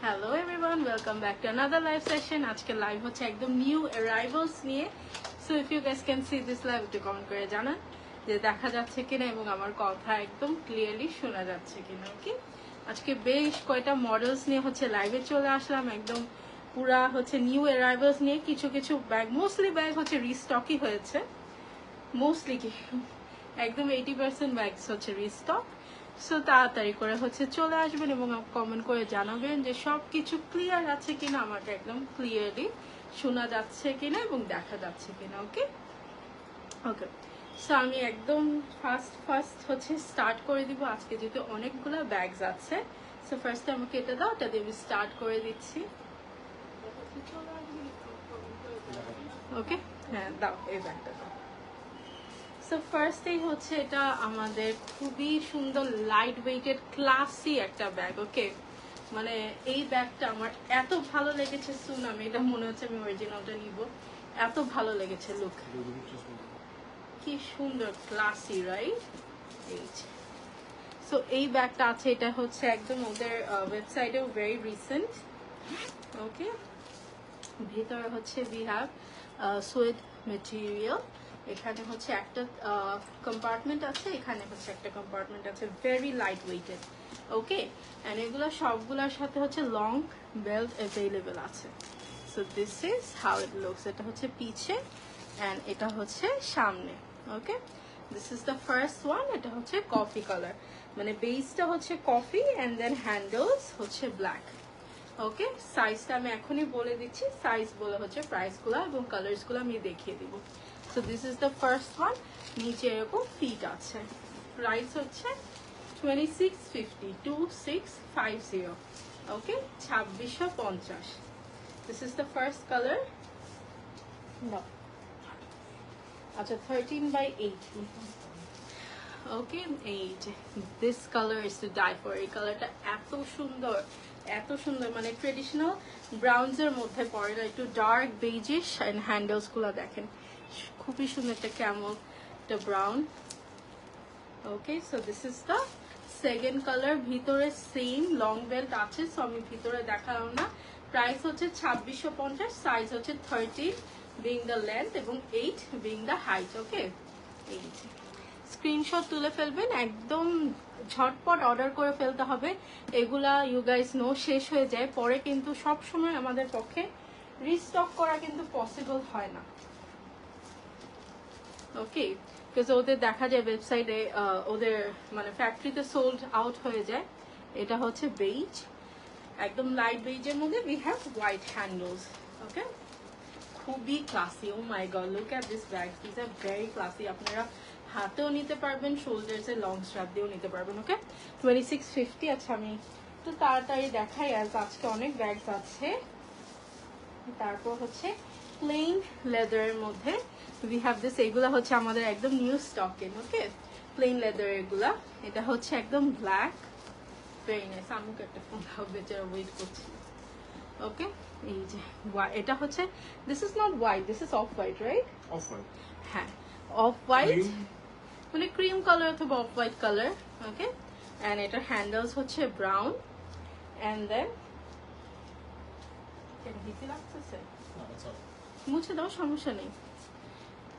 Hello everyone, welcome back to another live session. আজকে live হচ্ছে একদম নিউ অ্যারাইভালস নিয়ে। So if you guys can see this live, একটু comment করে জানান যে দেখা যাচ্ছে কিনা এবং আমার কথা একদম ক্লিয়ারলি শোনা যাচ্ছে কিনা। ওকে, আজকে বেশ কয়টা মডেলস নিয়ে হচ্ছে লাইভে চলে আসলাম, একদম পুরা হচ্ছে নিউ অ্যারাইভালস নিয়ে। কিছু কিছু ব্যাগ, মোস্টলি ব্যাগ হচ্ছে রিস্টকই হয়েছে, মোস্টলি কি একদম 80% ব্যাগস হচ্ছে রিস্টক। সো তাড়াতাড়ি করে হচ্ছে চলে আসবেন এবং কমেন্ট করে জানাবেন যে সব কিছু ক্লিয়ার আছে কিনা, আমাকে একদম ক্লিয়ারলি শোনা যাচ্ছে কিনা এবং দেখা যাচ্ছে কিনা। ওকে ওকে, সো আমি একদম ফার্স্ট হচ্ছে স্টার্ট করে দিব আজকে, যেহেতু অনেকগুলো ব্যাগস আছে। সো ফার্স্টে আমাকে এটা দাও, এটা দিয়ে আমি স্টার্ট করে দিচ্ছি। ওকে, হ্যাঁ দাও, এই ব্যাগটা দাও। সো ফার্স্টেই হচ্ছে এটা আমাদের খুবই সুন্দর লাইট ওয়েটেড ক্লাসি একটা ব্যাগ। ওকে, মানে এই ব্যাগটা আমার এত ভালো লেগেছে, শুন আমি এটা মনে হচ্ছে আমি অরিজিনালটা নিব, এত ভালো লেগেছে। লুক কি সুন্দর, ক্লাসি, রাইট? এই সো এই ব্যাগটা আছে, এটা হচ্ছে একদম ওদের ওয়েবসাইটেও ভেরি রিসেন্ট। ওকে, ভিতরে হচ্ছে উই হ্যাভ সুয়েড মেটেরিয়াল। এখানে হচ্ছে একটা কম্পার্টমেন্ট আছে, এখানে হচ্ছে একটা কম্পার্টমেন্ট আছে, very light weighted. Okay, and এগুলো সবগুলোর সাথে হচ্ছে লং বেল্ট অ্যাভেলেবেল আছে। So this is how it looks. এটা হচ্ছে পিছে অ্যান্ড এটা হচ্ছে সামনে। Okay, this is the first one. এটা হচ্ছে কফি কালার, মানে বেসটা হচ্ছে কফি অ্যান্ড দেন হ্যান্ডেলস হচ্ছে ব্ল্যাক। ওকে, সাইজটা আমি এখনই বলে দিচ্ছি, সাইজ বলে হচ্ছে প্রাইসগুলো এবং কালার্সগুলো আমি দেখিয়ে দিব। So this is the first one. নিচে এরকম ফিট আছে, প্রাইস হচ্ছে 2650, 2650। Okay, 2650। This is the first colour. আচ্ছা, 13/8। ওকে, এই যে this colour is to die for. এই কালারটা এত সুন্দর, এত সুন্দর, মানে ট্রেডিশনাল ব্রাউনস এর মধ্যে পড়ে না, একটু ডার্ক বেজিশ। এন্ড হ্যান্ডেলস গুলো দেখেন, খুবই সুন্দর একটা ক্যামল, একটা brown. Okay, so this is the second colour. ভিতরে সেম লং বেল্ট আছে, সো আমি ভিতরে দেখালাম না। প্রাইস হচ্ছে 2650, সাইজ হচ্ছে 13 বিং দ্য লেন্থ এবং 8 বিং দ্য হাইট। ওকে, এই যে স্ক্রিনশট তুলে ফেলবেন, একদম ঝটপট অর্ডার করে ফেলতে হবে। এগুলা ইউ গাইস নো শেষ হয়ে যায় পরে, কিন্তু সব সময় আমাদের পক্ষে রিস্টক করা কিন্তু পসিবল হয় না। ওকে, বিকজ ওদের দেখা যায় ওয়েবসাইটে, ওদের মানে ফ্যাক্টরিতে সোল্ড আউট হয়ে যায়। এটা হচ্ছে বেইজ, একদম লাইট বেইজের মধ্যে we have white handles. Okay, খুবই classy. Oh my god, look at this bag, this are very classy. আপনারা হাতেও নিতে পারবেন, শোল্ডার্স এর লং স্ট্র্যাপ দিয়েও নিতে পারবেন। ওকে, 2650। আচ্ছা, আমি একটু তাড়াতাড়ি দেখাই, আজ আজকে অনেক ব্যাগস আছে। তারপর হচ্ছে প্লেন লেদারের মধ্যে উই হ্যাভ দিস। এগুলা হচ্ছে আমাদের একদম new stock in. Okay, plane leather এগুলা। এটা হচ্ছে একদম ব্ল্যাক, ভেরি নাইস। আমাকে একটা ফোন দাও, বেচারা ওয়েট করছি। ওকে, এই যে এটা হচ্ছে, this is not white, this is off white, right? Off white, হ্যাঁ, অফ হোয়াইট, মানে ক্রিম কালার অথবা off white colour. Okay, and এটার হ্যান্ডেলস হচ্ছে ব্রাউন অ্যান্ড দেন ভিতে লাগতেছে, মুছে দাও, সমস্যা নেই।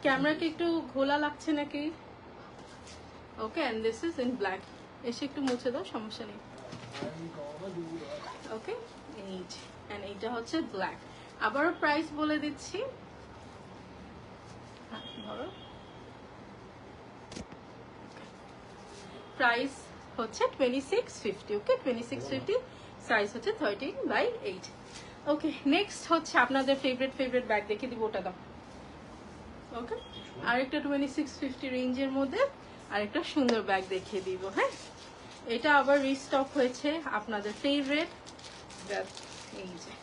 ক্যামেরাকে একটু ঘোলা লাগছে নাকি? Okay, and this is in black. এসে একটু মুছে দাও, সমস্যা নেই। ওকে, এই যে, অ্যান্ড এইটা হচ্ছে ব্ল্যাক। আবারও প্রাইস বলে দিচ্ছি, ধরো প্রাইস হচ্ছে 2650। ওকে, 2650, সাইজ হচ্ছে 13/8। ওকে, নেক্সট হচ্ছে আপনাদের ফেভারিট ব্যাগ দেখিয়ে দিব, ওটা দাও। ওকে, আরেকটা 2650 রেঞ্জের মধ্যে আরেকটা সুন্দর ব্যাগ দেখিয়ে দিব। হ্যাঁ, এটা আবার রিস্টক হয়েছে, আপনাদের ফেভারিট ব্যাগ। এই যে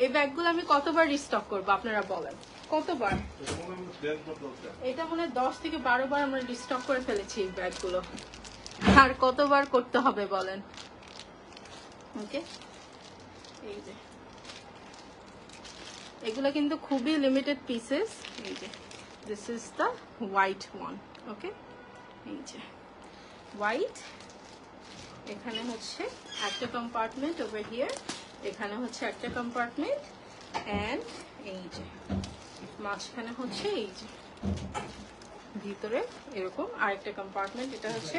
এই ব্যাগগুলো আমি কতবার রিস্টক করবো আপনারা বলেন, কতবার? এটা মনে হয় 10 থেকে 12 বার আমরা রিস্টক করে ফেলেছি এই ব্যাগগুলো, আর কতবার করতে হবে বলেন? ওকে, এই যে এগুলো কিন্তু খুবই লিমিটেড পিসেস। এই যে this is the white one. Okay, এই যে হোয়াইট, এখানে হচ্ছে একটা কম্পার্টমেন্ট ওভার হিয়ার, এখানে হচ্ছে একটা কম্পার্টমেন্ট, অ্যান্ড এই যে মাঝখানে হচ্ছে এই যে ভিতরে এরকম আরেকটা কম্পার্টমেন্ট। এটা হচ্ছে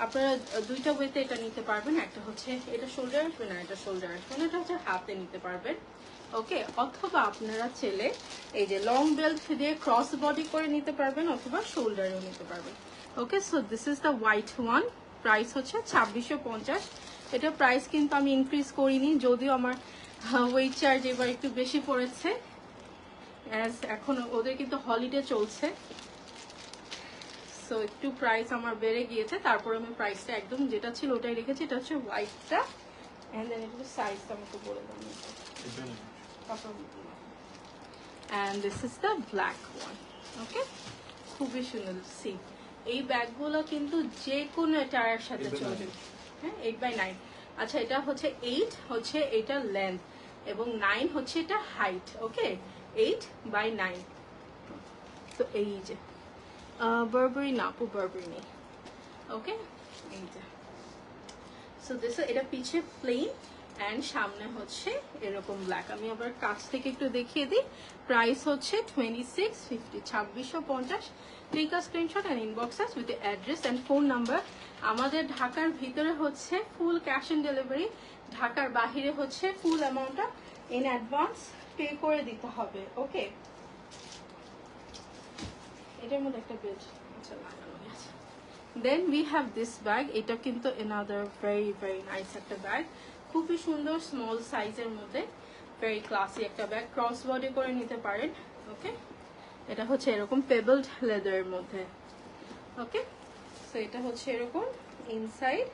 আপনারা দুইটা ওয়েতে এটা নিতে পারবেন, একটা হচ্ছে এটা শোল্ডার আসবে না, এটা শোল্ডার আসবে না, এটা হচ্ছে হাতে নিতে পারবেন। ওকে, অথবা আপনারা চাইলে এই যে লং বেল্ট দিয়ে ক্রস বডি করে নিতে পারবেন, অথবা শোল্ডারেও নিতে পারবেন। Okay, so this is the white one. Price হচ্ছে 2650। এটা প্রাইস কিন্তু আমি ইনক্রিজ করিনি, যদিও আমার ওয়েট চার্জ এবার একটু বেশি পড়েছে, অ্যাজ এখন ওদের কিন্তু হলিডে চলছে, সো একটু প্রাইস আমার বেড়ে গিয়েছে। তারপর আমি প্রাইসটা একদম যেটা ছিল ওটাই রেখেছি। এটা হচ্ছে হোয়াইটটা, অ্যান্ড দেন এটা সাইজটা আমাকে বলে দেন। And this is the black one. Okay, খুবই সুন্দর। সি এই ব্যাগগুলো কিন্তু যে কোনো টায়ার সাথে চলবে। হ্যাঁ, 8x9। আচ্ছা, এটা হচ্ছে 8 হচ্ছে এটা লেন্থ, এবং 9 হচ্ছে এটা হাইট। ওকে, 8x9। তো এই যে বারবারি না, আপু বারবারি নেই। ওকে, এই যে সো দিস এটা পিছে প্লেন অ্যান্ড সামনে হচ্ছে এরকম ব্ল্যাক। আমি আবার কাছ থেকে একটু দেখিয়ে দিই। প্রাইস হচ্ছে 2650, 2650। Take a screenshot and inbox us with address and phone number. আমাদের ঢাকার ভিতরে হচ্ছে ফুল ক্যাশ অন ডেলিভারি, ঢাকার বাহিরে হচ্ছে ফুল অ্যামাউন্টটা ইন অ্যাডভান্স পে করে দিতে হবে। ওকে, এটার মধ্যে একটা বেল্ট আচ্ছা লাগানো আছে। Then we have this bag. এটা কিন্তু এনাদার ভেরি ভেরি নাইস একটা ব্যাগ, খুবই সুন্দর, স্মল সাইজের মধ্যে, ভেরি ক্লাসি একটা ব্যাগ, ক্রস বডি করে নিতে পারেন। ওকে, এটা হচ্ছে এরকম পেবলড লেদারের মধ্যে। ওকে, সো এটা হচ্ছে এরকম inside.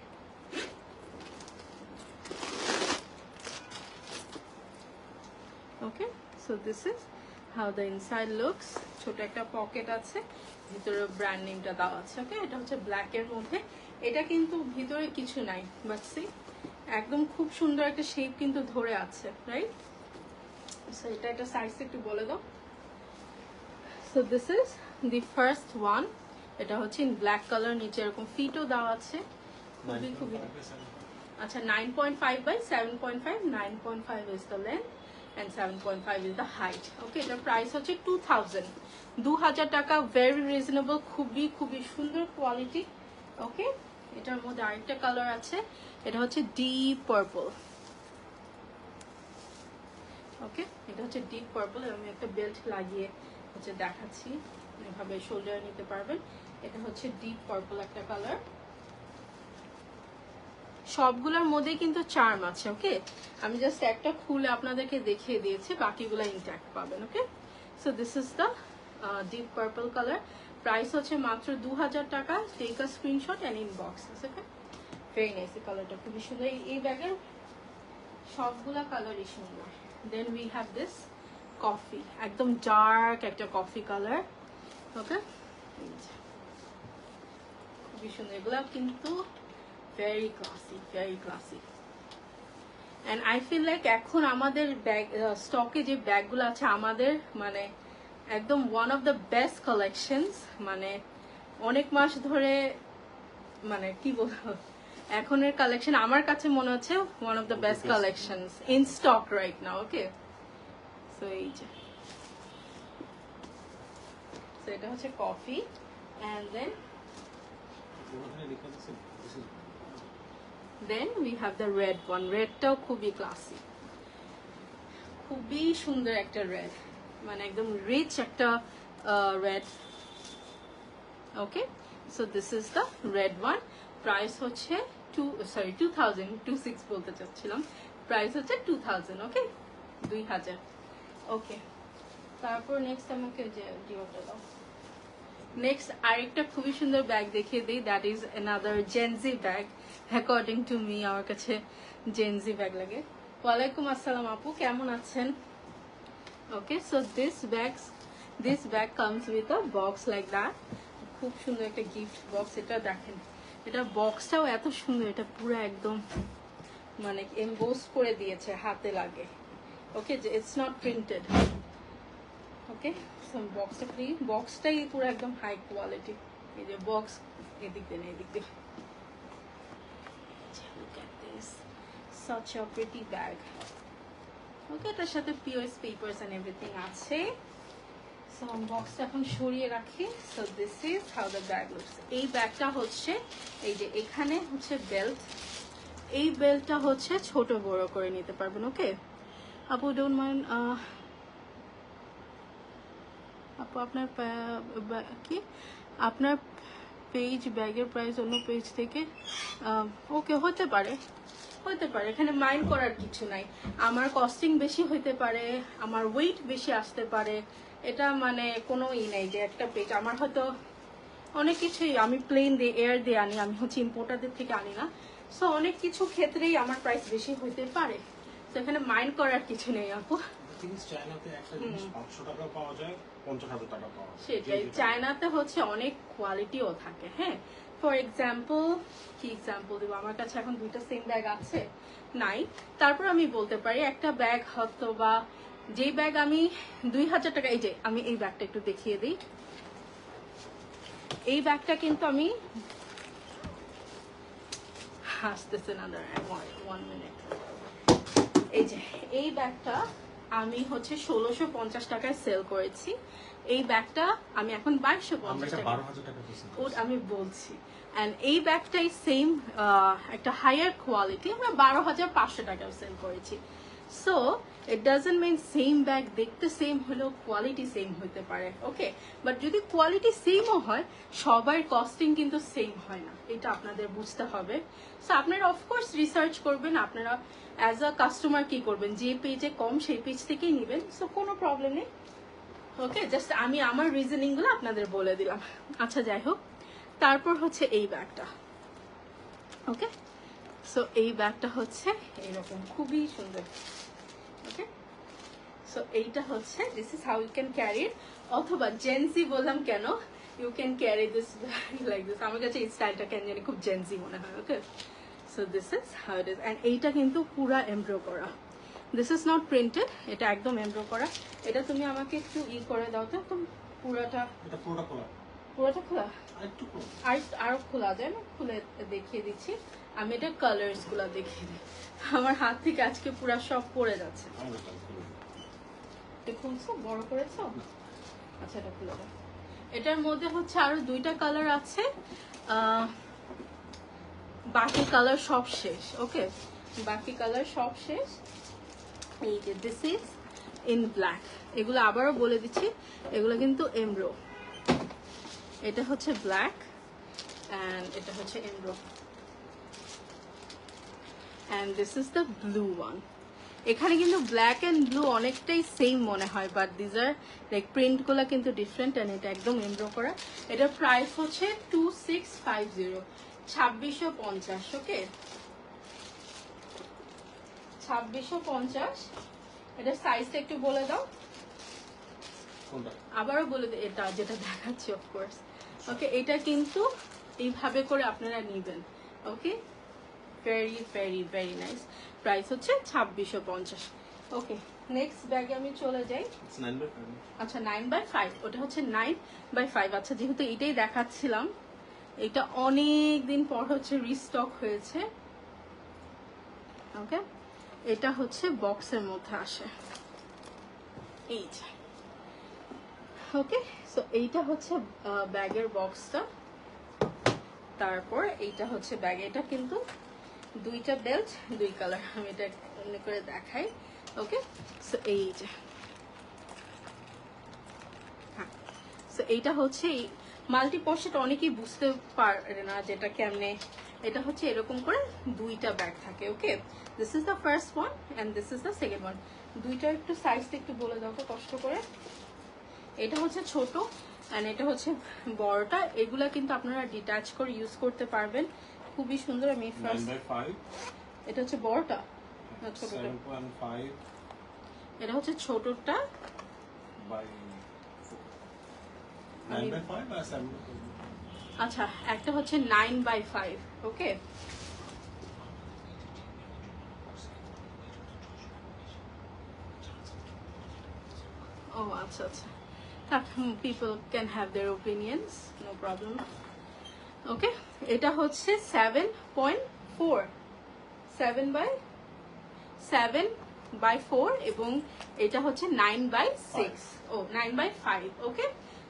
Okay, so this is how the inside looks. ছোট একটা পকেট আছে, ভিতরে ব্র্যান্ড নেমটা দেওয়া আছে। ওকে, এটা হচ্ছে ব্ল্যাক এর মধ্যে। এটা কিন্তু ভিতরে কিছু নাই, বাট সি একদম খুব সুন্দর একটা শেপ কিন্তু ধরে আছে, রাইট? সো এটা একটা সাইজ একটু বলে দাও। So this is the first one. এটা হচ্ছে ইন ব্ল্যাক কালার, নিচে এরকম ফিটও দেওয়া আছে, খুবই খুবই আচ্ছা। 9.5 by 7.5, 9.5 is the length and 7.5 is the height. Okay, এটার প্রাইস হচ্ছে 2000 টাকা, ভেরি রিজনেবল, খুবই খুবই সুন্দর কোয়ালিটি। ওকে, এটার মধ্যে আরেকটা কালার আছে, এটা হচ্ছে ডিপ পার্পল। ওকে, এটা হচ্ছে ডিপ পার্পল। আমি একটা বেল্ট লাগিয়ে হচ্ছে দেখাচ্ছি, এভাবে শোল্ডার নিতে পারবেন। এটা হচ্ছে ডিপ পার্পল একটা কালার। সবগুলোর মধ্যে কিন্তু চার্ম আছে। ওকে, আমি জাস্ট একটা খুলে আপনাদেরকে দেখিয়ে দিয়েছি, বাকিগুলো ইনট্যাক্ট পাবেন। Okay, so this is the deep purple colour. Price হচ্ছে মাত্র 2000 টাকা। Take a screenshot and inbox. Okay, very nice, এই কালারটা খুবই সুন্দর। এই ব্যাগের সবগুলা কালারই সুন্দর। Then we have this coffee, একদম ডার্ক একটা কফি কালার। ওকে, খুবই সুন্দর, এগুলা কিন্তু very classy, very classy. And I feel like এখন আমাদের ব্যাগ স্টকে যে ব্যাগগুলো আছে আমাদের, মানে একদম one of the best collections, মানে অনেক মাস ধরে, মানে কি বলবো, এখনের কালেকশন আমার কাছে মনে হচ্ছে one of the best collections in stock right now. Okay, so এই যে, so এটা হচ্ছে coffee, and then we have the red one. রেডটাও খুবই ক্লাসি, খুবই সুন্দর একটা রেড, মানে একদম রিচ একটা red. Okay, so this is the red one. Price হচ্ছে 26 বলতে চাচ্ছিলাম, প্রাইস হচ্ছে 2000। ওকে, 2000। ওকে, তারপর নেক্সট আমাকে ডিওটা দাও। নেক্সট আরেকটা খুবই সুন্দর ব্যাগ দেখিয়ে দিই, that is another Gen Z bag. According to me, আমার কাছে জেনজি ব্যাগ লাগে। ওয়ালাইকুম আসসালাম আপু, কেমন আছেন? Okay, so this bag comes with a box like that. খুব সুন্দর একটা গিফট বক্স। এটা দেখেন, এটা বক্সটাও এত সুন্দর, এটা পুরো একদম মানে এমবোস করে দিয়েছে, হাতে লাগে। ওকে, ইটস নট প্রিন্টেড। ওকে, বক্সটা ফ্রি, বক্সটাই পুরো একদম হাই কোয়ালিটি। এই যে বক্স, এদিক দিয়ে এদিক দিয়ে such a pretty bag. ওকে, এটার সাথে পিওএস পেপারস এন্ড এভরিথিং আছে। সো বক্সটা এখন সরিয়ে রাখি। So this is how the bag looks. এই ব্যাগটা হচ্ছে এই যে এখানে হচ্ছে বেল্ট, এই বেল্টটা হচ্ছে ছোট বড় করে নিতে পারবেন। ওকে আপু, ডোন্ট মাইন্ড আপু আপনার কি আপনার পেজ ব্যাগের প্রাইস অন্য পেজ থেকে ওকে হতে পারে, এখানে মাইন্ড করার কিছু নাই। আমার কস্টিং বেশি হইতে পারে, আমার ওয়েট বেশি আসতে পারে, এটা মানে কোনো নেই যে একটা পেজ আমার হয়তো অনেক কিছুই আমি প্লেন দিয়ে এয়ার দিয়ে আনি, আমি হচ্ছে ইম্পোর্টারদের থেকে আনি না। সো অনেক কিছু ক্ষেত্রেই আমার প্রাইস বেশি হইতে পারে, তো এখানে মাইন্ড করার কিছু নেই আপু। সেটাই, চায়নাতে হচ্ছে অনেক কোয়ালিটিও থাকে। হ্যাঁ, ফর এক্সাম্পল কি এক্সাম্পল দেবো, আমার কাছে এখন দুইটা সেম ব্যাগ আছে নাই, তারপর আমি বলতে পারি একটা ব্যাগ হয়তো বা যেই ব্যাগ আমি 2000 টাকা, এই যে আমি এই ব্যাগটা একটু দেখিয়ে দিই। এই ব্যাগটা কিন্তু আমি আসতেছে না, 1 মিনিট। এই যে এই ব্যাগটা আমি হচ্ছে 1650 টাকায় সেল করেছি। এই ব্যাগটা আমি এখন 2250 টাকা আমি বলছি। এন্ড এই ব্যাগটাই সেম একটা হায়ার কোয়ালিটি আমরা 12500 টাকায় সেল করেছি। So it doesn't mean same bag দেখতে সেম হলেও কোয়ালিটি সেম হতে পারে। ওকে, বাট যদি কোয়ালিটি সেমও হয় সবার কস্টিং কিন্তু সেম হয় না, এটা আপনাদের বুঝতে হবে। সো আপনারা অফকোর্স রিসার্চ করবেন, আপনারা অ্যাজ আ কাস্টমার কি করবেন, যে পেজে কম সেই পেজ থেকেই নেবেন। সো কোনো প্রবলেম নেই। ওকে, জাস্ট আমি আমার রিজনিং গুলো আপনাদের বলে দিলাম। আচ্ছা যাই হোক, তারপর হচ্ছে এই ব্যাগটা। ওকে, সো এই ব্যাগটা হচ্ছে এইরকম খুবই সুন্দর। ওকে, সো এইটা হচ্ছে this is how you can carry it, অথবা জেন্সি বললাম কেন, you can carry this like this. আমার কাছে এই স্টাইলটা কেন জানি খুব জেন্সি মনে হয়। Okay, so this is how it is. And এইটা কিন্তু পুরা এমব্রো করা, দিস ইজ নট প্রিন্টেড, এটা একদম এমব্রো করা। এটা তুমি আমাকে একটু করে দাও তো, তুমি পুরাটা খোলা আরো খোলা যায় না, খুলে দেখিয়ে দিচ্ছি আমি। এটা কালার্স গুলা দেখিয়ে দিই, আমার হাত থেকে আজকে পুরা সব পড়ে যাচ্ছে। খুলছো, বড় করেছো? আচ্ছা, এটা খুলে দাও। এটার মধ্যে হচ্ছে আরো দুইটা কালার আছে, বাকি কালার সব শেষ। ওকে, বাকি কালার সব শেষ। এই যে দিস ইজ ইন ব্ল্যাক, এগুলো আবারও বলে দিচ্ছি, এগুলো কিন্তু এমব্রো। এটা হচ্ছে ব্ল্যাক অ্যান্ড এটা হচ্ছে এমব্রো, and this is the blue one. এখানে কিন্তু ব্ল্যাক অ্যান্ড ব্লু অনেকটাই সেম মনে হয়, বাট দিজ আর লাইক প্রিন্টগুলো কিন্তু ডিফারেন্ট। অ্যান্ড এটা একদম এমব্রো করা। এটার প্রাইস হচ্ছে 2650, 2650। ওকে, 2650। এটার সাইজটা একটু বলে দাও। আবারও বলে দিই, এটা যেটা দেখাচ্ছি অফকোর্স। ওকে, এটা কিন্তু এইভাবে করে আপনারা নিবেন। Okay, very very very nice. Price হচ্ছে 2650। ওকে, নেক্সট ব্যাগে আমি চলে যাই। আচ্ছা, 9x5, ওটা হচ্ছে 9x5। আচ্ছা, যেহেতু এটাই দেখাচ্ছিলাম, এটা অনেক দিন পর হচ্ছে রিস্টক হয়েছে। ওকে, এটা হচ্ছে বক্সের মধ্যে আসে, এই যে। ওকে, সো এইটা হচ্ছে ব্যাগের বক্সটা। তারপর এইটা হচ্ছে ব্যাগ। এটা কিন্তু দুইটা বেল্ট, দুই কালার। আমি এটা অন্য করে দেখাই। ওকে, সো এই যে, হ্যাঁ, সো এইটা হচ্ছে মাল্টি পকেট। অনেকেই বুঝতে পারে না যেটা কেমনে। এটা হচ্ছে এরকম করে দুইটা ব্যাগ থাকে। Okay, this is the first one and this is the second one. দুইটা একটু সাইজটা একটু বলে দাও তো কষ্ট করে। এটা হচ্ছে ছোট অ্যান্ড এটা হচ্ছে বড়টা। এগুলা কিন্তু আপনারা ডিটাচ করে ইউজ করতে পারবেন, খুবই সুন্দর। আমি ফার্স্ট, এটা হচ্ছে বড়টা, ছোটটা। এটা হচ্ছে ছোটটা, আচ্ছা। একটা হচ্ছে 9x5। ওকে, ও আচ্ছা আচ্ছা, people can have their opinions, no problem. ওকে, এটা হচ্ছে 7.4, 7x 7/4 এবং এটা হচ্ছে 9/6 ও 9/5 ওকে।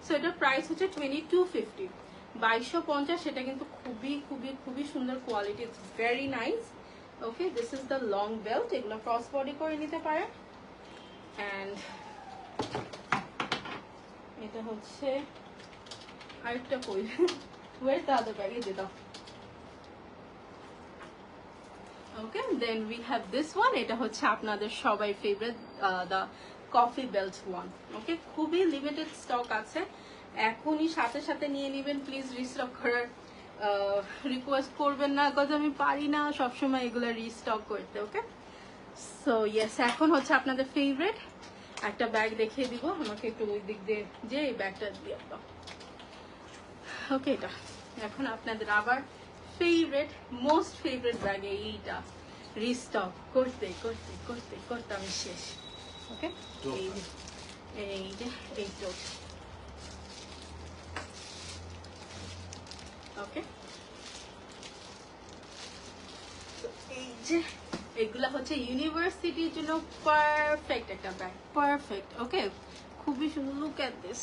সো এটার প্রাইস হচ্ছে 2250, 2250। এটা কিন্তু খুবই খুবই খুবই সুন্দর quality, it's very nice okay. This is the long belt, এগুলো ক্রস বডি করে নিতে পারেন। অ্যান্ড এটা হচ্ছে আরেকটা কই, ওয়ের দ্য আদার ব্যাগ, এই যে দাও okay. Then we have this one, এটা হচ্ছে আপনাদের সবাই favourite the coffee belt one okay. খুবই লিমিটেড স্টক আছে, এখনই সাথে সাথে নিয়ে নেবেন প্লিজ, রিস্টক করার রিকোয়েস্ট করবেন না, বিকজ আমি পারি না সবসময় এগুলো রিস্টক করতে ওকে। সো ইয়েস, এখন হচ্ছে আপনাদের ফেভারিট একটা ব্যাগ দেখিয়ে দিব, আমাকে একটু ওই দিক দিয়ে যে এই ব্যাগটা দিয়ে দাও ওকে। এটা এখন আপনাদের আবার ফেভারিট, মোস্ট ফেভারিট ব্যাগ, এইটা রিস্টক করতে করতে করতে করতে আমি শেষ ওকে। এই যে এই টোট ওকে। এই যে এগুলা হচ্ছে ইউনিভার্সিটির জন্য পারফেক্ট একটা ব্যাগ, পারফেক্ট ওকে। খুবই সুন্দর, look at this,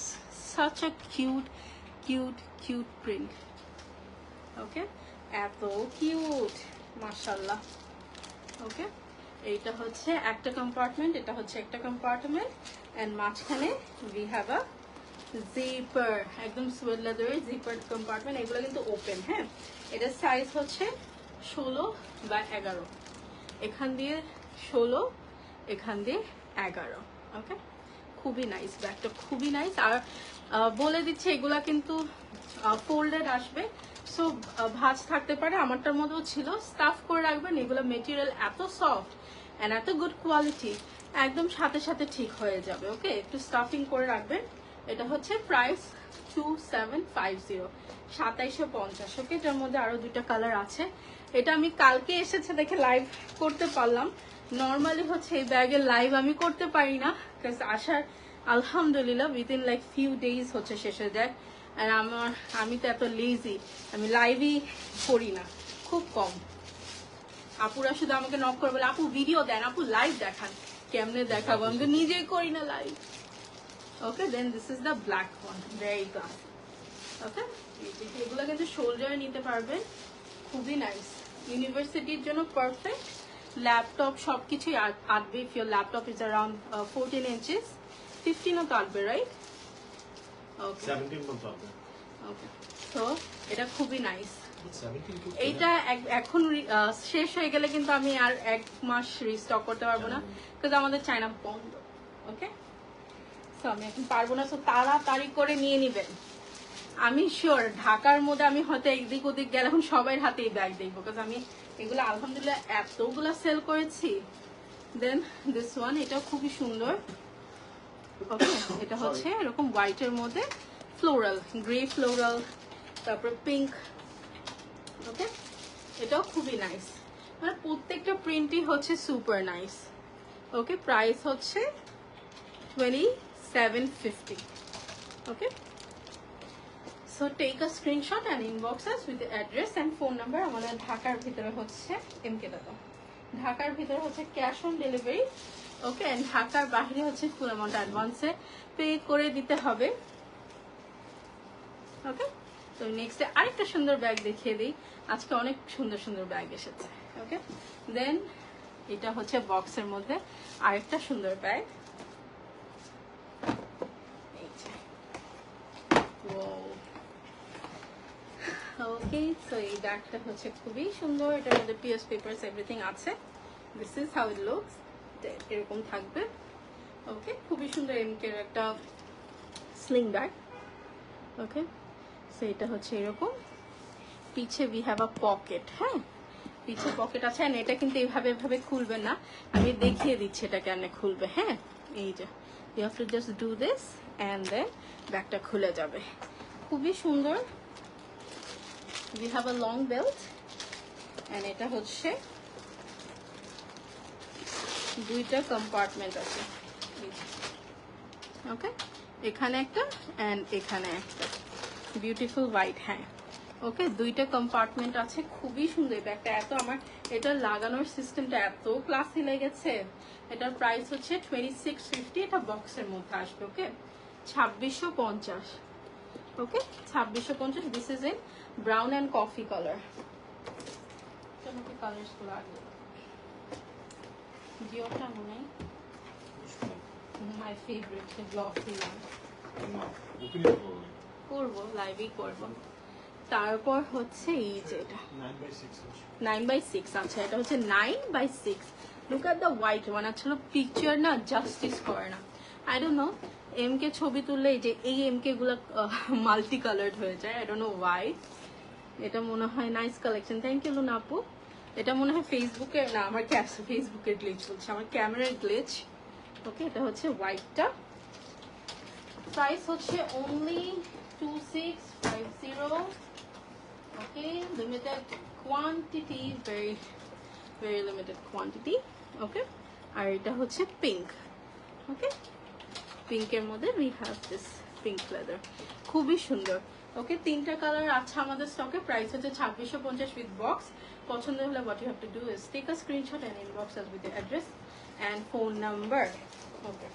such a cute cute cute print ওকে, এত কিউট মাশাআল্লাহ ওকে। এইটা হচ্ছে একটা কম্পার্টমেন্ট, এটা হচ্ছে একটা কম্পার্টমেন্ট, এন্ড মাঝখানে উই হ্যাভ আ জিপার, একদম সুয়েড লেদারের জিপার কম্পার্টমেন্ট। এগুলো কিন্তু ওপেন, হ্যাঁ। এটার সাইজ হচ্ছে 16/11, এখান দিয়ে 16, এখান দিয়ে 11 ওকে। খুবই নাইস ব্যাগটা, খুবই নাইস। আর বলে দিচ্ছে এগুলা কিন্তু ফোল্ডেড আসবে, সো ভাঁজ থাকতে পারে, আমারটার মধ্যেও ছিল। স্টাফ করে রাখবেন, এগুলো মেটেরিয়াল এত সফট অ্যান্ড এত গুড কোয়ালিটি, একদম সাথে সাথে ঠিক হয়ে যাবে ওকে। একটু স্টাফিং করে রাখবেন। এটা হচ্ছে প্রাইস 2750, 2750 ওকে। এটার মধ্যে আরো দুইটা কালার আছে। এটা আমি কালকে এসেছে দেখে লাইভ করতে পারলাম, নর্মালি হচ্ছে এই ব্যাগের লাইভ আমি করতে পারি না, বিকজ আসার আলহামদুলিল্লাহ উইদিন লাইক ফিউ ডেজ হচ্ছে শেষ হয়ে যায়। আর আমি তো এত লেজি, আমি লাইভই করি না, খুব কম। আপুরা শুধু আমাকে নক করে বলে আপু ভিডিও দেন, আপু লাইভ দেখান, কেমনে দেখাবো, আমি তো নিজেই করি না live okay. Then this is the black one, very class okay. এগুলো কিন্তু শোল্ডারে নিতে পারবেন, খুবই নাইস, ইউনিভার্সিটির জন্য পারফেক্ট। ল্যাপটপ সবকিছুই আটবে, if your laptop is around 14 inches, 15ও তো আটবে রাইট ওকে, 17 মতো হবে ওকে। তো এটা খুবই নাইস। এইটা এখন শেষ হয়ে গেলে কিন্তু আমি আর 1 মাস রিস্টক করতে পারবো না, বিকজ আমাদের চায়না বন্ধ ওকে। সো আমি এখন পারবো না, সো তাড়াতাড়ি করে নিয়ে নিবেন। আমি শিওর ঢাকার মধ্যে আমি হয়তো একদিক ওদিক গেলে এখন সবাই হাতেই ব্যাগ দেখবো, বিকজ আমি এগুলো আলহামদুলিল্লাহ এতগুলো সেল করেছি। দেন দিস ওয়ান, এটাও খুবই সুন্দর ওকে। এটা হচ্ছে এরকম হোয়াইটের মধ্যে ফ্লোরাল, গ্রে ফ্লোরাল, তারপর পিঙ্ক ওকে। এটাও খুবই নাইস, মানে প্রত্যেকটা প্রিন্টই হচ্ছে সুপার নাইস ওকে। প্রাইস হচ্ছে 2750 ওকে। So take a screenshot and inbox us with the address and phone number. আমাদের ঢাকার ভিতরে হচ্ছে এমকে দাদা, ঢাকার ভিতরে হচ্ছে cash on delivery okay, and ঢাকার বাইরে হচ্ছে ফুল অ্যামাউন্ট অ্যাডভান্সে পে করে দিতে হবে ওকে। তো নেক্সটে আরেকটা সুন্দর ব্যাগ দেখিয়ে দিই, আজকে অনেক সুন্দর সুন্দর ব্যাগ এসেছে ওকে। দেন এটা হচ্ছে বক্সের মধ্যে আরেকটা সুন্দর ব্যাগ, ওকে। সো এই ব্যাগটা হচ্ছে খুবই সুন্দর, এটার মধ্যে পিএস পেপারস এভরিথিং আছে। This is how it looks, এরকম থাকবে ওকে। খুবই সুন্দর এমকের একটা স্লিং ব্যাগ ওকে। সো এটা হচ্ছে এরকম, পিছে উই হ্যাভ আ পকেট, হ্যাঁ পিছে পকেট আছে। আর এটা কিন্তু এইভাবে এভাবে খুলবে না, আমি দেখিয়ে দিচ্ছি এটা কেন খুলবে, হ্যাঁ এই যে you have to just do this and then ব্যাগটা খুলে যাবে, খুবই সুন্দর। We have a long belt and এটা হচ্ছে দুইটা কম্পার্টমেন্ট আছে ওকে, এখানে একটা এন্ড এখানে একটা, বিউটিফুল হোয়াইট, হ্যাঁ ওকে, দুইটা কম্পার্টমেন্ট আছে, খুবই সুন্দর ব্যাগটা। এত আমার এটা লাগানোর সিস্টেমটা এত ক্লাসি লেগেছে। এটার প্রাইস হচ্ছে 2650, এটা বক্সের মধ্যে আসবে। ওকে, 2650। Okay, 2650। This is in brown and coffee colour. Colours গুলো আগে জিওটা মনে মাই ফেভারিট গ্লসি ওয়ান। করবো, লাইভই করবো। তারপর হচ্ছে এই যে এটা 9x6 আছে, এটা হচ্ছে 9x6। Look at the white one. আসলে পিকচার না জাস্টিস করে না। আই ডোন্ট নো, এমকে ছবি তুললে যে এই এমকে গুলো মাল্টি কালার্ড হয়ে যায়। I don't know why. এটা মনে হয় nice collection. Thank you Luna আপু। এটা মনে হয় ফেসবুকের না, আমার ফেসবুকের গ্লিচ বলছে, আমার ক্যামেরার গ্লিচ। ওকে, এটা হচ্ছে হোয়াইটটা। প্রাইস হচ্ছে only 2650। Okay, limited quantity, very very limited quantity. Okay, আর এটা হচ্ছে পিঙ্ক। ওকে, পিঙ্কের মধ্যে we have this pink leather, খুবই সুন্দর। ওকে, তিনটা কালার আছে আমাদের স্টকে। প্রাইস হচ্ছে 2650 উইথ বক্স। পছন্দ হলে what you have to do is take a screenshot and inbox us with your address and phone number. ওকে,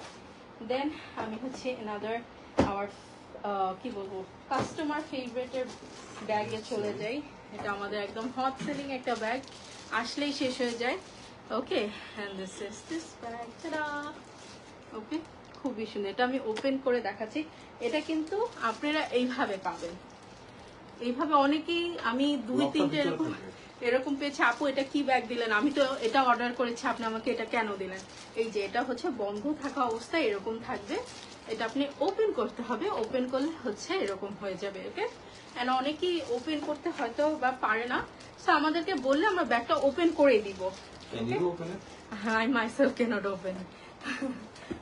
দেন আমি হচ্ছে another our কি বলবো, কাস্টমার ফেভারিটের ব্যাগে চলে যাই। এটা আমাদের একদম হট সেলিং একটা ব্যাগ, আসলেই শেষ হয়ে যায়। ওকে, and this is this bag. Ta-da! ওকে, খুবই সুন্দর। এটা আমি ওপেন করে দেখাচ্ছি। এটা কিন্তু আপনারা এইভাবে পাবেন, এইভাবে অনেকেই, আমি 2-3টে এরকম পেয়েছি। আপু এটা কি ব্যাগ দিলেন, আমি তো এটা অর্ডার করেছি, আপনি আমাকে এটা কেন দিলেন? এই যে এটা হচ্ছে বন্ধ থাকা অবস্থায় এরকম থাকবে। এটা আপনি ওপেন করতে হবে, ওপেন করলে হচ্ছে এরকম হয়ে যাবে। ওকে, এন্ড অনেকেই ওপেন করতে হয়তো বা পারে না, সো আমাদেরকে বললে আমরা ব্যাগটা ওপেন করে দিব। I myself cannot open,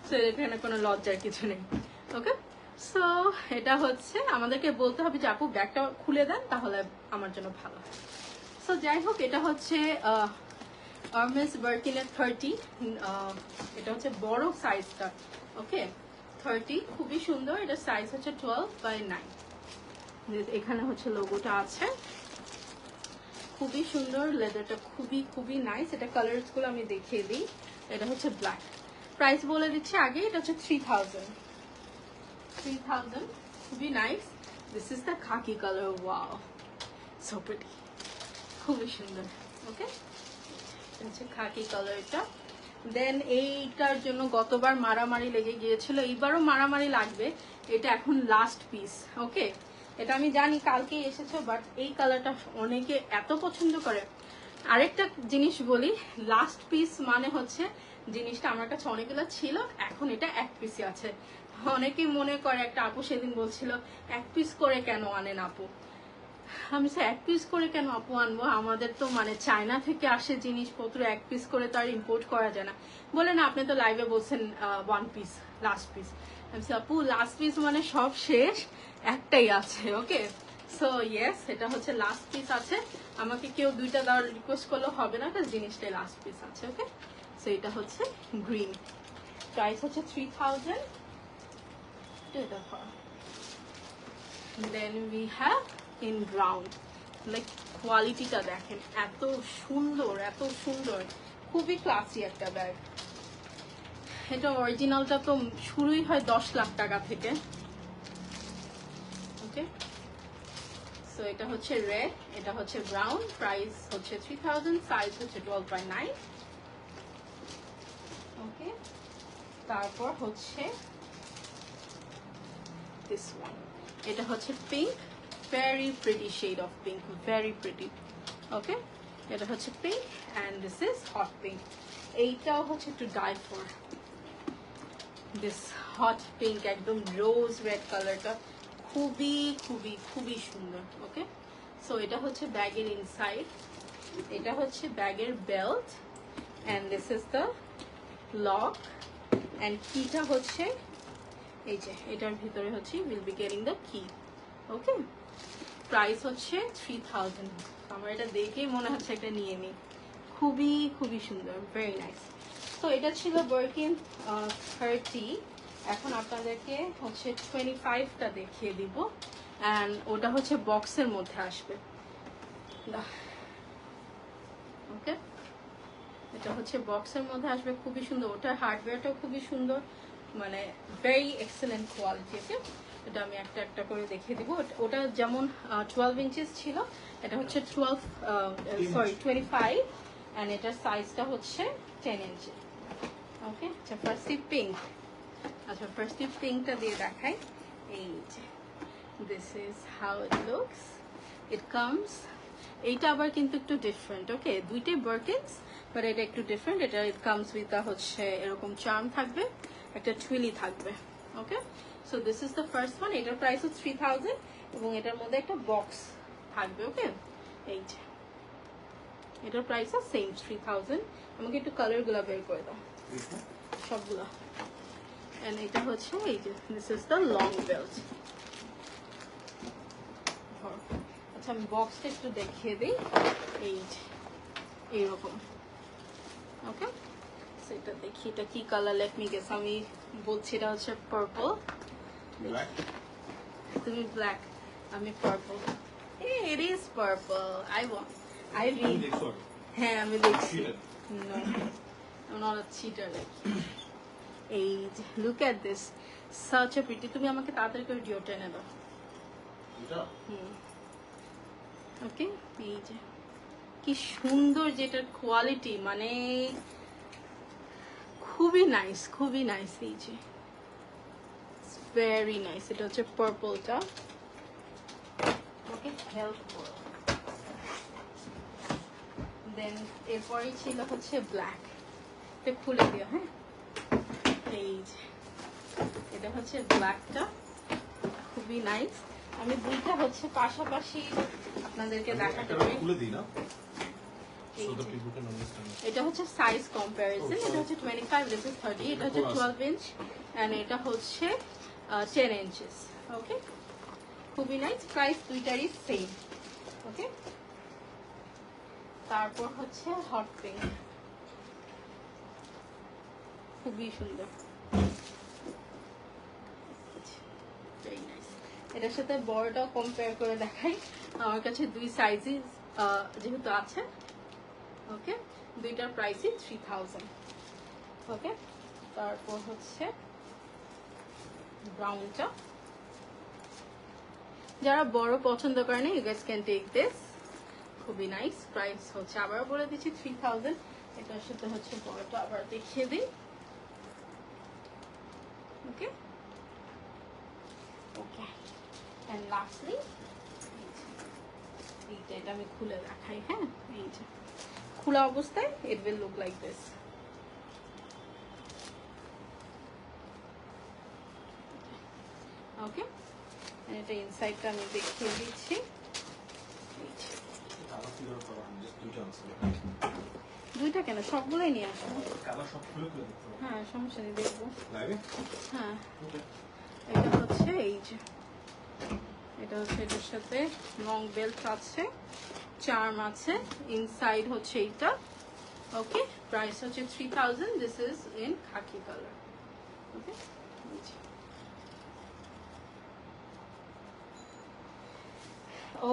so এখানে কোনো লজ্জার কিছু নেই। ওকে, সো এটা হচ্ছে আমাদেরকে বলতে হবে যে আপু ব্যাগটা খুলে দেন, তাহলে আমার জন্য ভালো। সো যাই হোক, এটা হচ্ছে আরমেস বার্কিনের 30। এটা হচ্ছে বড় সাইজটা। ওকে, 30, খুবই সুন্দর। এটা সাইজ হচ্ছে 12x9। এখানে হচ্ছে লোগোটা আছে, খুবই সুন্দর। লেদারটা খুবই খুবই নাইস। এটা কালার্স গুলো আমি দেখিয়ে দিই। এটা হচ্ছে ব্ল্যাক। প্রাইস বলে দিচ্ছি আগে, এটা হচ্ছে 3000। খুবই nice. This is the khaki colour. Wow, so pretty, খুবই সুন্দর। ওকে, হচ্ছে খাকি কালারটা। দেন এইটার জন্য গতবার মারামারি লেগে গিয়েছিল, এইবারও মারামারি লাগবে। এটা এখন লাস্ট পিস। ওকে, এটা আমি জানি কালকেই এসেছে, বাট এই কালারটা অনেকে এত পছন্দ করে। আরেকটা জিনিস বলি, লাস্ট পিস মানে হচ্ছে জিনিসটা আমার কাছে অনেকগুলো ছিল, এখন এটা এক পিসই আছে। অনেকেই মনে করে, একটা আপু সেদিন বলছিল এক পিস করে কেন আনেন আপু। আমি এক পিস করে কেন আপু আনবো, আমাদের তো মানে চায়না থেকে আসে জিনিসপত্র, এক পিস করে তো আর ইম্পোর্ট করা যায় না। বলে না, আপনি তো লাইভে বলছেন 1 পিস লাস্ট পিস। আমি আপু লাস্ট পিস মানে সব শেষ, একটাই আছে। ওকে, সো ইয়েস, এটা হচ্ছে লাস্ট পিস আছে। আমাকে কেউ 2টা দেওয়ার রিকোয়েস্ট করলেও হবে না, কারণ জিনিসটাই লাস্ট পিস আছে। ওকে, সো এটা হচ্ছে গ্রিন। প্রাইস হচ্ছে 3000। Then we have in brown. Like কোয়ালিটিটা দেখেন, এত সুন্দর, এত সুন্দর, খুবই ক্লাসি একটা ব্যাগ। এটা অরিজিনালটা তো শুরুই হয় 10 লাখ টাকা থেকে। ওকে, সো এটা হচ্ছে রেড, এটা হচ্ছে ব্রাউন। প্রাইস হচ্ছে 3000, সাইজ হচ্ছে 12x9। ওকে, তারপর হচ্ছে দিস ওয়ান। এটা হচ্ছে pink, very pretty shade of pink, very pretty. Okay, এটা হচ্ছে pink and this is hot pink. এইটাও হচ্ছে to die for. This hot pink, একদম rose red কালারটা খুবই খুবই খুবই সুন্দর। ওকে, সো এটা হচ্ছে ব্যাগের ইনসাইড, এটা হচ্ছে ব্যাগের belt, and this is the lock, and কিটা হচ্ছে এই যে এটার ভিতরে হচ্ছে we'll be getting the key. Okay, price হচ্ছে 3000। আমার এটা দেখেই মনে হচ্ছে এটা নিয়ে নিই, খুবই খুবই সুন্দর, ভেরি নাইস। তো এটা ছিল বার্কিন 30। এখন আপনাদেরকে হচ্ছে 25টা দেখিয়ে দিব। অ্যান্ড ওটা হচ্ছে বক্সের মধ্যে আসবে। ওকে, এটা হচ্ছে বক্সের মধ্যে আসবে, খুবই সুন্দর। ওটার হার্ডওয়্যারটাও খুবই সুন্দর, মানে ভেরি এক্সেলেন্ট কোয়ালিটি। ওকে, এটা আমি একটা একটা করে দেখিয়ে দিব। ওটা যেমন 12 ইঞ্চিস ছিল, এটা হচ্ছে 25 অ্যান্ড এটার সাইজটা হচ্ছে 10 ইঞ্চি। ওকে, আচ্ছা ফার্স্টলি পিঙ্ক। আচ্ছা ফার্স্টলি পিঙ্কটা দিয়ে দেখাই। এই যে this is how it looks, it comes. এইটা আবার কিন্তু একটু ডিফারেন্ট। ওকে, দুইটাই বার্কিনস, বাট এটা একটু ডিফারেন্ট। এটা ইট কামস উইথ হচ্ছে এরকম চার্ম থাকবে, একটা টুইলি থাকবে। Okay, so this is the first one. এটার প্রাইস হচ্ছে 3000 এবং এটার মধ্যে একটা বক্স থাকবে। ওকে, এই যে এটার প্রাইসও সেম 3000। আমাকে একটু কালারগুলো বের করে দাও সবগুলা। এন্ড এটা হচ্ছে এই যে this is the long belt. আচ্ছা আমি বক্সটা একটু দেখিয়ে দিই। এই যে এইরকম। ওকে, সেটা দেখি এটা কি কালার। লেট মি গেস, আমি বলছি এটা হচ্ছে পার্পল। তুমি ব্ল্যাক, আমি purple. It is purple. I read. হ্যাঁ আমি দেখছি। No, I'm not a cheater like you. এই যে look at this, such a pretty. তুমি আমাকে তাড়াতাড়ি করে ডিওটা এনে দাও। ওকে, এই যে কি সুন্দর, যেটার কোয়ালিটি মানে খুবই নাইস, খুবই নাইস। এই যে ভেরি নাইস। এটা হচ্ছে পার্পলটা। ওকে, হেল্পফুল। দেন এরপরে ছিল হচ্ছে ব্ল্যাক। এটা খুলে দিও। হ্যাঁ, এই যে এটা হচ্ছে ব্ল্যাকটা, খুবই নাইস। আমি দুইটা হচ্ছে পাশাপাশি আপনাদেরকে দেখাতে পারি। এটা হচ্ছে সাইজ কম্পারিজন। এটা হচ্ছে 25, দিস ইজ 30। এটা হচ্ছে 12 ইঞ্চ এন্ড এটা হচ্ছে 10 ইঞ্চেস। ওকে, খুবই নাইস। প্রাইস দুইটারই সেম। ওকে, তারপর হচ্ছে হট পিঙ্ক, খুবই সুন্দর। Very nice. এটার সাথে বড়টাও কম্পেয়ার করে দেখাই। আমার কাছে দুই সাইজই যেহেতু আছে। ওকে, দুইটার প্রাইসই 3000। ওকে, তারপর হচ্ছে ব্রাউনটা। যারা বড় পছন্দ করে না, you guys can take this. খুবই নাইস। প্রাইস হচ্ছে আবার বলে দিচ্ছি 3000। এটার সাথে হচ্ছে বড়টা আবার দেখিয়ে দিই। ওকে ওকে, এন্ড লাস্টলি এইটা, এটা আমি খুলে দেখাই। হ্যাঁ, এই যে খোলা অবস্থায় it will look like this. Okay, এটা ইনসাইডটা আমি দেখিয়ে দিচ্ছি। দুইটা কেন, সবগুলোই নিয়ে আসবো। হ্যাঁ সমস্যা নেই, দেখবো। হ্যাঁ, এটা হচ্ছে এই যে, এটা হচ্ছে এটার সাথে লং বেল্ট আছে, চার্ম আছে, ইনসাইড হচ্ছে এইটা। ওকে, প্রাইস হচ্ছে 3000। This is in khaki colour. Okay,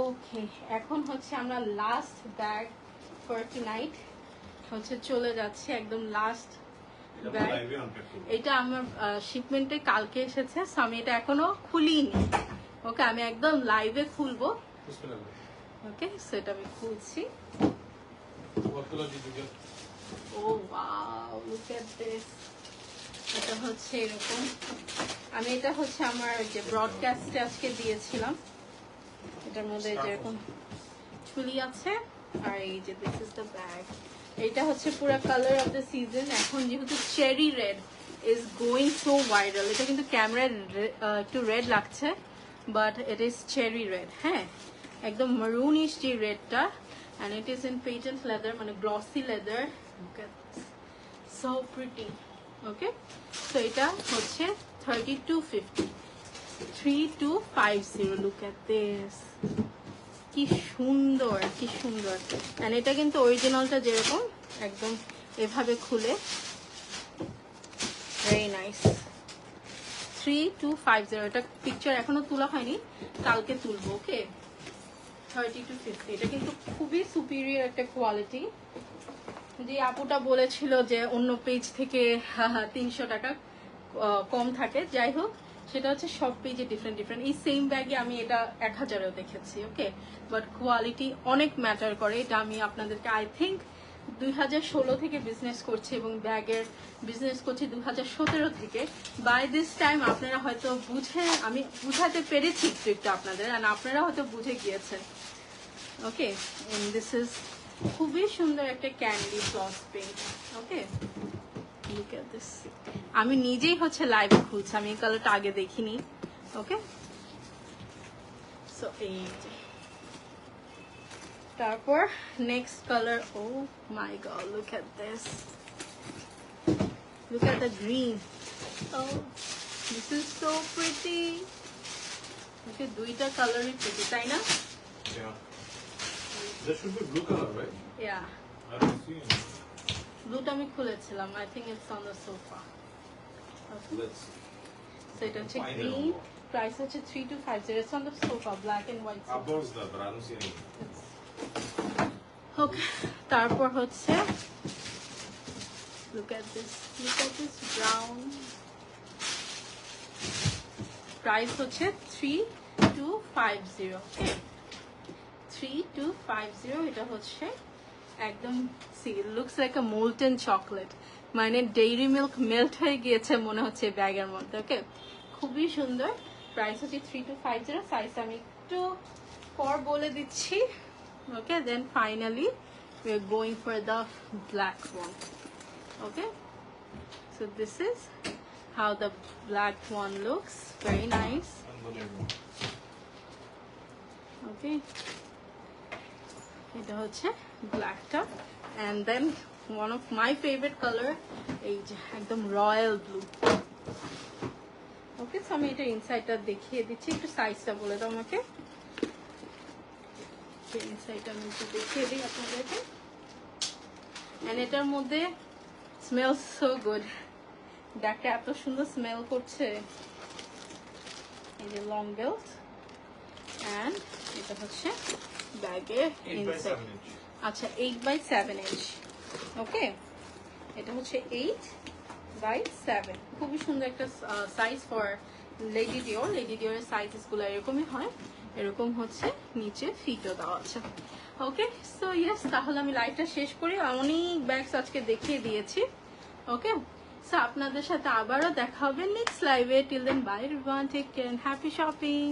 okay, এখন হচ্ছে আমরা লাস্ট ব্যাগ ফর টুনাইট হচ্ছে চলে যাচ্ছে, একদম লাস্ট ব্যাগ। এটা আমার শিপমেন্টে কালকে এসেছে, সো আমি এটা এখনো খুলিনি। ওকে, আমি একদম লাইভে খুলবো। ওকে, সো এটা আমি খুলছি। ও ওয়াও, লুক এট দিস। এটা হচ্ছে এরকম। আমি এটা হচ্ছে আমার যে ব্রডকাস্টে আজকে দিয়েছিলাম, এটার মধ্যে যেরকম ছুরি আছে, আর এই যে দিস ইজ দ্য ব্যাগ। এটা হচ্ছে পুরো কালার অফ দ্য সিজন। এখন যেহেতু cherry red is going so viral, এটা কিন্তু ক্যামেরায় একটু রেড লাগছে, but it is cherry red. হ্যাঁ, একদম মারুনিশ যে রেডটা, and it is in patent leather, মানে glossy leather. So pretty. Okay, so এটা হচ্ছে 3250, 3250। লুক এট দিস, কি সুন্দর, কি সুন্দর। এন্ড এটা কিন্তু অরিজিনালটা যেরকম একদম এভাবে খুলে, ভেরি নাইস। 3250, এটা পিকচার এখনো তোলা হয়নি, কালকে তুলবো। ওকে, 30 to 50, এটা কিন্তু খুবই সুপিরিয়র একটা কোয়ালিটি। যে আপুটা বলেছিল যে অন্য পেজ থেকে 300 টাকা কম থাকে, যাই হোক সেটা হচ্ছে সব পেজে ডিফারেন্ট ডিফারেন্ট। এই সেম ব্যাগে আমি এটা 1000-এও দেখেছি। ওকে, বাট কোয়ালিটি অনেক ম্যাটার করে। এটা আমি আপনাদেরকে আই থিঙ্ক 2016 থেকে বিজনেস করছি এবং ব্যাগের বিজনেস করছি 2017 থেকে। বাই দিস টাইম আপনারা হয়তো আমি বুঝাতে পেরেছি একটু আপনাদের, আর আপনারা হয়তো বুঝে গিয়েছেন। ওকে, দিস ইজ খুবই সুন্দর একটা candy floss pink. Okay, look at this. আমি নিজেই হচ্ছে লাইভে খুলছি, আমি এই কালারটা আগে দেখিনি। ওকে, সো এই যে তারপর next colour, oh my god, look at this, look at the green. Oh this is so pretty. Okay, দুইটা কালারই প্রিটি, তাই না? Yeah. There should be blue color, right? Yeah. I don't see any. ব্লুটা আমি খুলেছিলাম, I think it's on the sofa. Let's see. So এটা হচ্ছে Find it green, on price হচ্ছে 3250, it's on the sofa, black and white. Above that, but I don't see any. Okay, তারপর হচ্ছে look at this brown, price হচ্ছে 3250। Okay, 3250, এটা হচ্ছে একদম looks like a molten chocolate, মানে Dairy Milk melt হয়ে গিয়েছে মনে হচ্ছে ব্যাগের মধ্যে। ওকে, খুবই সুন্দর। প্রাইস হচ্ছে 3250, সাইজ আমি একটু পর বলে দিচ্ছি। Okay, then finally we're going for the black one. Okay, so this is how the black one looks, very nice. Unbelievable. Okay, এটা হচ্ছে ব্ল্যাকটা, and then one of my favorite color, এই যে একদম রয়্যাল ব্লু। ওকে, so আমি এটা ইনসাইডটা দেখিয়ে দিচ্ছি, একটু সাইজটা বলে দাও আমাকে। ইনসাইডটা আমি একটু দেখিয়ে দিই আপনাদেরকে। এন্ড এটার মধ্যে স্মেল সো গুড, ব্যাগটা এত সুন্দর স্মেল করছে। এই যে লং বেল্ট, এন্ড এটা হচ্ছে ব্যাগের 8 by ইনসাইড। 7 inch. আচ্ছা, 8 by 7 inch। ওকে, এটা হচ্ছে 8 by 7, খুবই সুন্দর একটা সাইজ ফর লেডি ডিওরের সাইজেস গুলো এরকমই হয়, এরকম হচ্ছে নিচে ফিটও দেওয়া আছে। ওকে, সো ইয়েস, তাহলে আমি লাইভটা শেষ করি, অনেক ব্যাগস আজকে দেখিয়ে দিয়েছি। ওকে, সো আপনাদের সাথে আবারও দেখা হবে নেক্সট লাইভে। Till then bye everyone, take care and happy shopping.